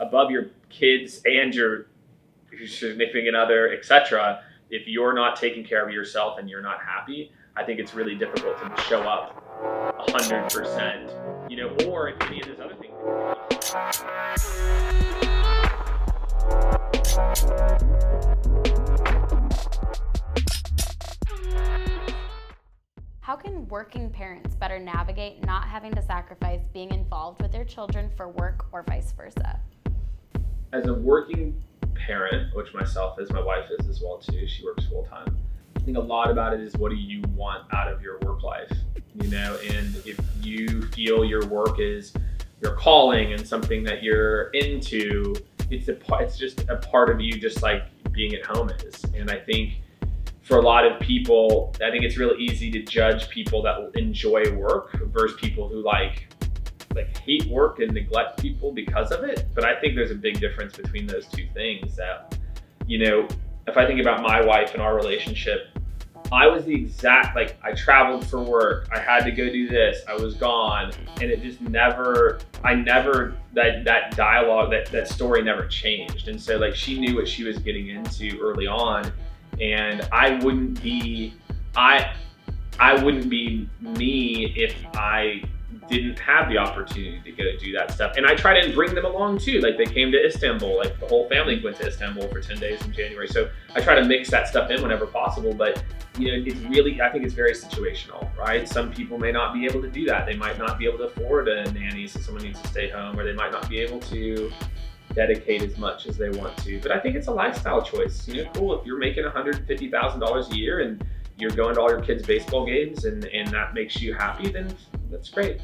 above your kids and your significant other, etc., if you're not taking care of yourself and you're not happy, I think it's really difficult to show up 100%, or if any of those other things. How can working parents better navigate not having to sacrifice being involved with their children for work or vice versa? As a working parent, which myself is, my wife is as well too, she works full time. I think a lot about it is, what do you want out of your work life? And if you feel your work is your calling and something that you're into, it's just a part of you, just like being at home is. And I think for a lot of people, I think it's really easy to judge people that enjoy work versus people who like hate work and neglect people because of it. But I think there's a big difference between those two things. That, if I think about my wife and our relationship, I was the exact, I traveled for work, I had to go do this, I was gone, and it just that dialogue, that story never changed. And so she knew what she was getting into early on, and I wouldn't be me if I didn't have the opportunity to go do that stuff. And I try to bring them along too. They came to Istanbul, the whole family went to Istanbul for 10 days in January. So I try to mix that stuff in whenever possible, but it's really, I think it's very situational, right? Some people may not be able to do that. They might not be able to afford a nanny, so someone needs to stay home, or they might not be able to dedicate as much as they want to. But I think it's a lifestyle choice. Cool, if you're making $150,000 a year and you're going to all your kids' baseball games and that makes you happy, then that's great.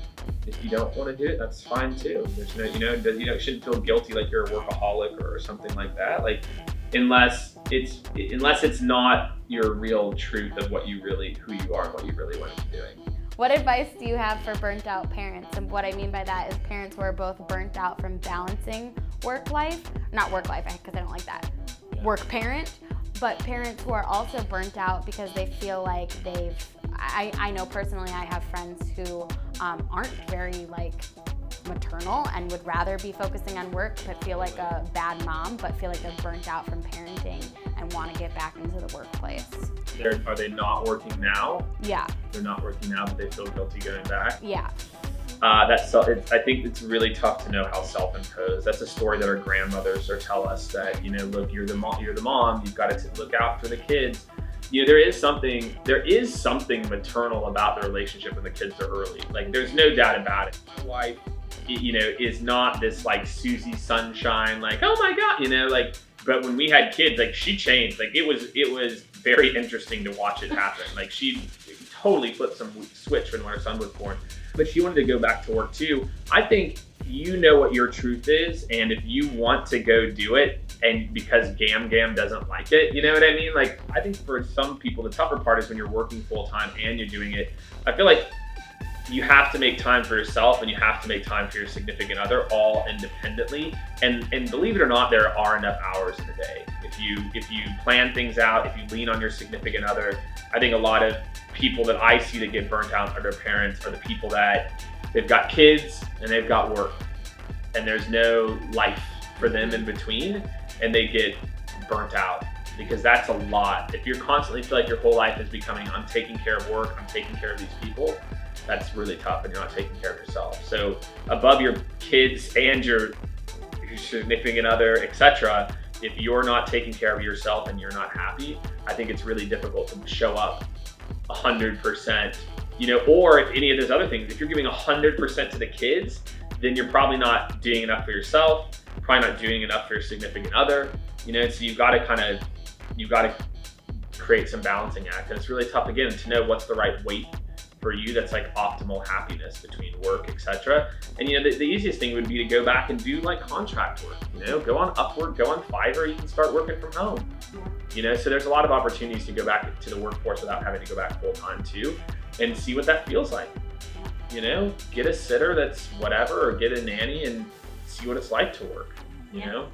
If you don't want to do it, that's fine too. There's no, you shouldn't feel guilty like you're a workaholic or something like that. Unless it's not your real truth of who you are and what you really want to be doing. What advice do you have for burnt out parents? And what I mean by that is parents who are both burnt out from balancing not work life, because I don't like that. Yeah. Work parent, but parents who are also burnt out because they feel like I know personally, I have friends who aren't very maternal and would rather be focusing on work, but feel like a bad mom, but feel like they're burnt out from parenting and want to get back into the workplace. Are they not working now? Yeah. They're not working now, but they feel guilty going back? Yeah. I think it's really tough to know how self-imposed. That's a story that our grandmothers tell us that, look, you're the mom, you've got to look after the kids. There is something maternal about the relationship when the kids are early. There's no doubt about it. My wife, is not this Susie Sunshine, oh my God, but when we had kids, she changed. It was very interesting to watch it happen. She totally flipped some switch when our son was born. But she wanted to go back to work too. I think what your truth is, and if you want to go do it, and because Gam doesn't like it, you know what I mean? I think for some people, the tougher part is when you're working full time and you're doing it. I feel like you have to make time for yourself and you have to make time for your significant other, all independently. And believe it or not, there are enough hours in the day. If you plan things out, if you lean on your significant other, I think a lot of people that I see that get burnt out by their parents are the people that they've got kids and they've got work and there's no life for them in between, and they get burnt out, because that's a lot. If you're constantly feel like your whole life is becoming, I'm taking care of work, I'm taking care of these people, that's really tough, and you're not taking care of yourself. So above your kids and your significant other, etc., if you're not taking care of yourself and you're not happy, I think it's really difficult to show up 100%, or if any of those other things, if you're giving 100% to the kids, then you're probably not doing enough for yourself, probably not doing enough for your significant other, so you've got to create some balancing act. And it's really tough, again, to know what's the right weight for you that's optimal happiness between work, etc. And the easiest thing would be to go back and do contract work, go on Upwork, go on Fiverr, you can start working from home. So there's a lot of opportunities to go back to the workforce without having to go back full time too, and see what that feels like. Get a sitter that's whatever, or get a nanny and see what it's like to work, you know?